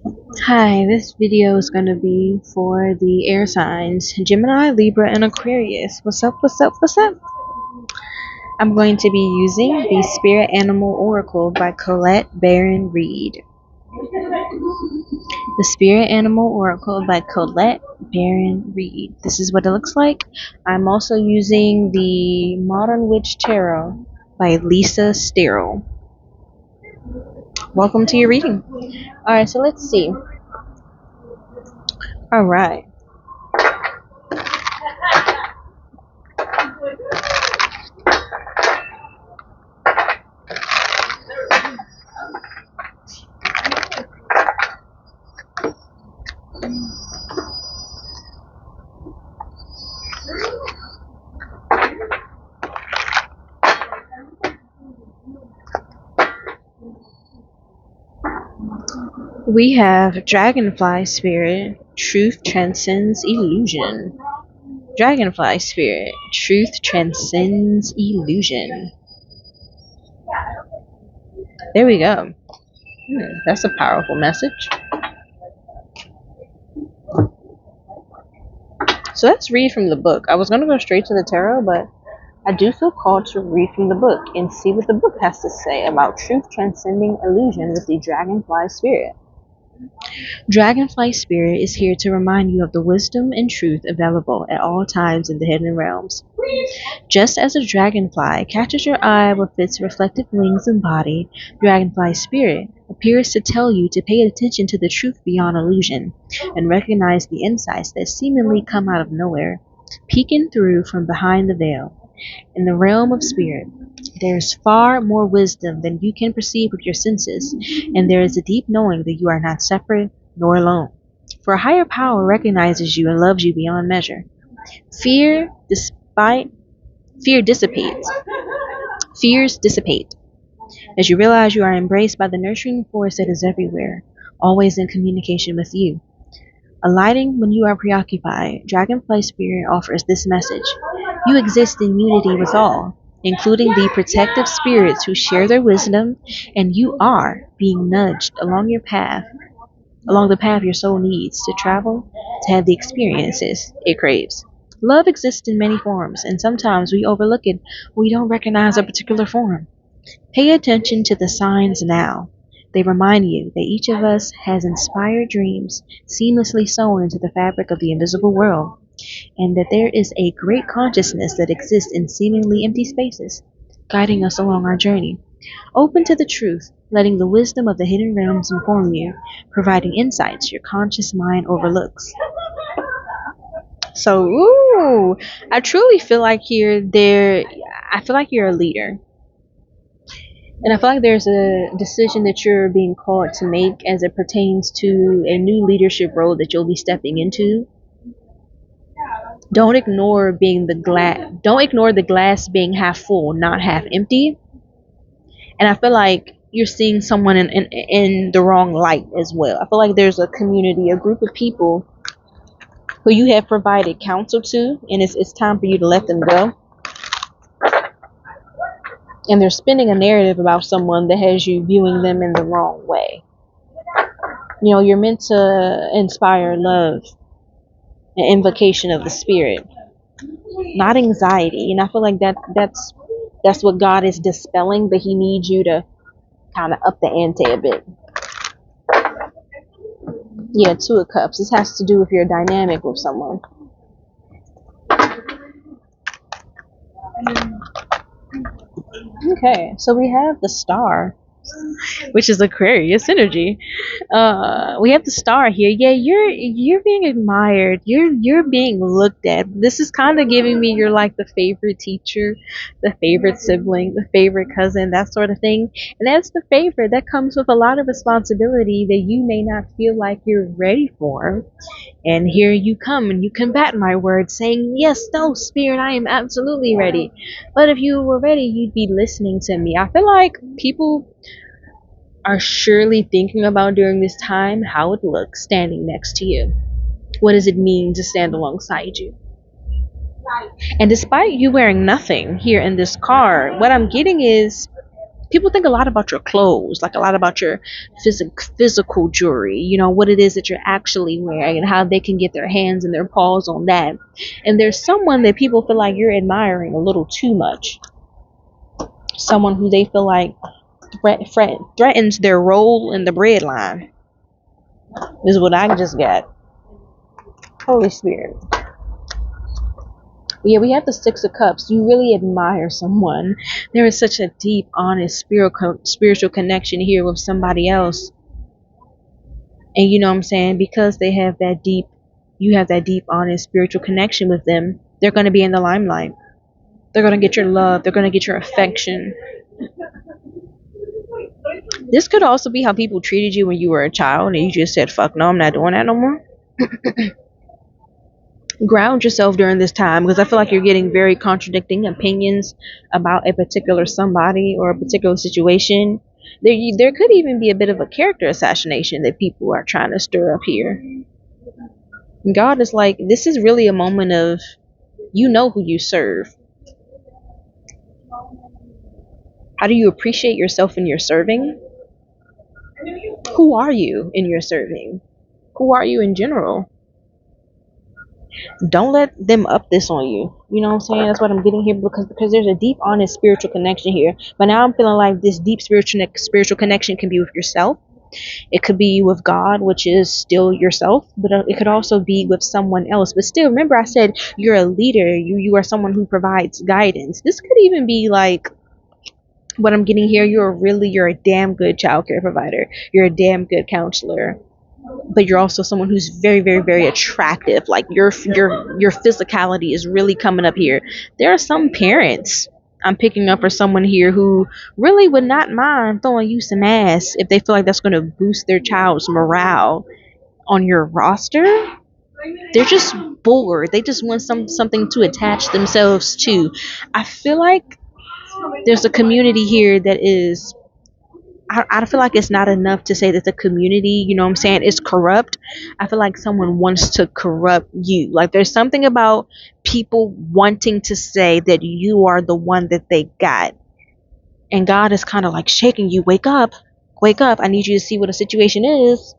Hi, this video is going to be for the air signs Gemini, Libra, and Aquarius. What's up, what's up, what's up? I'm going to be using the Spirit Animal Oracle by Colette Baron Reed. The Spirit Animal Oracle by Colette Baron Reed. This is what it looks like. I'm also using the Modern Witch Tarot by Lisa Sterrell. Welcome to your reading. Alright, so let's see. Alright. We have Dragonfly Spirit, Truth Transcends Illusion. Dragonfly Spirit, Truth Transcends Illusion. There we go. That's a powerful message. So let's read from the book. I was going to go straight to the tarot, but I do feel called to read from the book and see what the book has to say about truth transcending illusion with the Dragonfly Spirit. Dragonfly Spirit is here to remind you of the wisdom and truth available at all times in the hidden realms. Just as a dragonfly catches your eye with its reflective wings and body, Dragonfly Spirit appears to tell you to pay attention to the truth beyond illusion and recognize the insights that seemingly come out of nowhere, peeking through from behind the veil. In the realm of spirit, there is far more wisdom than you can perceive with your senses, and there is a deep knowing that you are not separate nor alone. For a higher power recognizes you and loves you beyond measure. Fears dissipate as you realize you are embraced by the nurturing force that is everywhere, always in communication with you. Alighting when you are preoccupied, Dragonfly Spirit offers this message. You exist in unity with all, including the protective spirits who share their wisdom, and you are being nudged along the path your soul needs to travel to have the experiences it craves. Love exists in many forms, and sometimes we overlook it when we don't recognize a particular form. Pay attention to the signs now. They remind you that each of us has inspired dreams seamlessly sewn into the fabric of the invisible world, and that there is a great consciousness that exists in seemingly empty spaces, guiding us along our journey. Open to the truth, letting the wisdom of the hidden realms inform you, providing insights your conscious mind overlooks. So, I truly feel like I feel like you're a leader. And I feel like there's a decision that you're being called to make as it pertains to a new leadership role that you'll be stepping into. Don't ignore the glass being half full, not half empty. And I feel like you're seeing someone in the wrong light as well. I feel like there's a community, a group of people who you have provided counsel to, and it's time for you to let them go. And they're spinning a narrative about someone that has you viewing them in the wrong way. You know, you're meant to inspire love, an invocation of the spirit, not anxiety. And I feel like that's what God is dispelling, but he needs you to kind of up the ante a bit. Yeah, Two of Cups. This has to do with your dynamic with someone. Okay, so we have the Star, which is Aquarius energy. We have the Star here. Yeah, you're being admired. You're being looked at. This is kind of giving me you're like the favorite teacher, the favorite sibling, the favorite cousin, that sort of thing. And that's the favorite that comes with a lot of responsibility that you may not feel like you're ready for. And here you come and you combat my word saying, yes, no, Spirit, I am absolutely ready. But if you were ready, you'd be listening to me. I feel like people are surely thinking about during this time how it looks standing next to you. What does it mean to stand alongside you? And despite you wearing nothing here in this card, what I'm getting is People think a lot about your clothes, like a lot about your physical jewelry, you know, what it is that you're actually wearing and how they can get their hands and their paws on that. And there's someone that people feel like you're admiring a little too much. Someone who they feel like threatens their role in the bread line. This is what I just got. Holy Spirit. Yeah, we have the Six of Cups. You really admire someone. There is such a deep, honest, spiritual connection here with somebody else. And you know what I'm saying? Because they have that deep, you have that deep, honest, spiritual connection with them, they're going to be in the limelight. They're going to get your love. They're going to get your affection. This could also be how people treated you when you were a child and you just said, fuck no, I'm not doing that no more. Ground yourself during this time, because I feel like you're getting very contradicting opinions about a particular somebody or a particular situation. There could even be a bit of a character assassination that people are trying to stir up here. God is like, this is really a moment of, you know who you serve. How do you appreciate yourself in your serving? Who are you in your serving? Who are you in general? Don't let them up this on you. You know what I'm saying? That's what I'm getting here, because there's a deep, honest spiritual connection here. But now I'm feeling like this deep spiritual connection can be with yourself. It could be with God, which is still yourself, but it could also be with someone else. But still, remember I said you're a leader. You are someone who provides guidance. This could even be like what I'm getting here. You're a damn good childcare provider. You're a damn good counselor. But you're also someone who's very, very, very attractive. Like your physicality is really coming up here. There are some parents I'm picking up for someone here who really would not mind throwing you some ass if they feel like that's going to boost their child's morale on your roster. They're just bored. They just want something to attach themselves to. I feel like there's a community here that is, I feel like it's not enough to say that the community, you know what I'm saying, is corrupt. I feel like someone wants to corrupt you. Like there's something about people wanting to say that you are the one that they got. And God is kind of like shaking you. Wake up. Wake up. I need you to see what the situation is.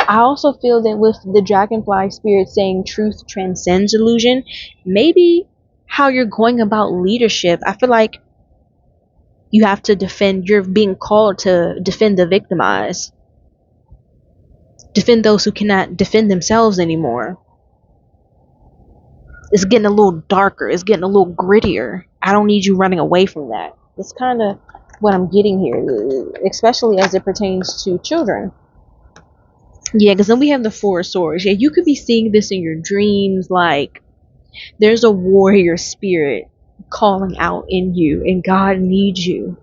I also feel that with the dragonfly spirit saying truth transcends illusion, maybe how you're going about leadership, I feel like you have to defend, you're being called to defend the victimized. Defend those who cannot defend themselves anymore. It's getting a little darker. It's getting a little grittier. I don't need you running away from that. That's kind of what I'm getting here, especially as it pertains to children. Yeah, because then we have the Four of Swords. Yeah, you could be seeing this in your dreams, like there's a warrior spirit calling out in you, and God needs you.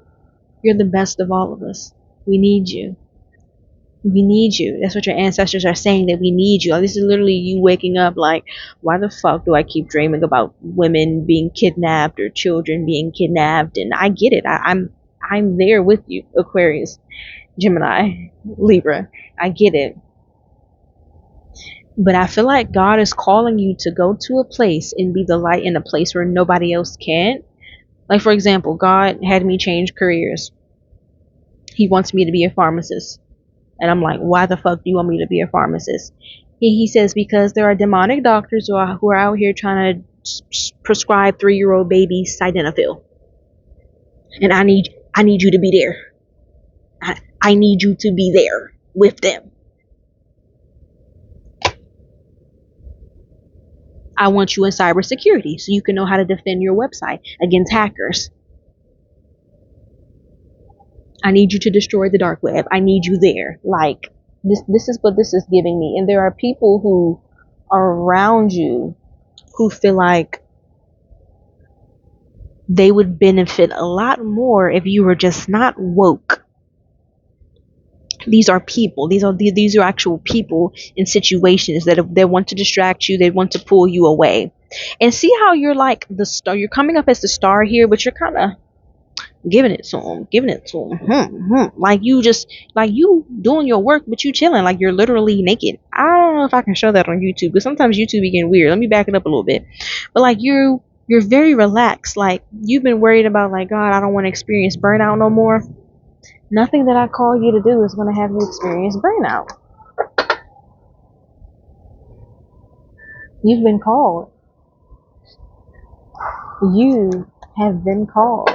You're the best of all of us. We need you. We need you. That's what your ancestors are saying, that we need you. Like, this is literally you waking up like, why the fuck do I keep dreaming about women being kidnapped or children being kidnapped? And I get it. I'm there with you, Aquarius, Gemini, Libra. I get it. But I feel like God is calling you to go to a place and be the light in a place where nobody else can. Like, for example, God had me change careers. He wants me to be a pharmacist. And I'm like, why the fuck do you want me to be a pharmacist? He says, because there are demonic doctors who are out here trying to prescribe 3-year-old babies sildenafil. And I need you to be there. I need you to be there with them. I want you in cybersecurity so you can know how to defend your website against hackers. I need you to destroy the dark web. I need you there. Like, this is what this is giving me. And there are people who are around you who feel like they would benefit a lot more if you were just not woke. These are people. These are actual people in situations that they want to distract you. They want to pull you away. And see how you're like the star. You're coming up as the star here, but you're kind of giving it to them. Like you doing your work, but you chilling. Like you're literally naked. I don't know if I can show that on YouTube, because sometimes YouTube be getting weird. Let me back it up a little bit. But like you You're very relaxed. Like, you've been worried about, like, God, I don't want to experience burnout no more. Nothing that I call you to do is going to have you experience burnout. You've been called. You have been called.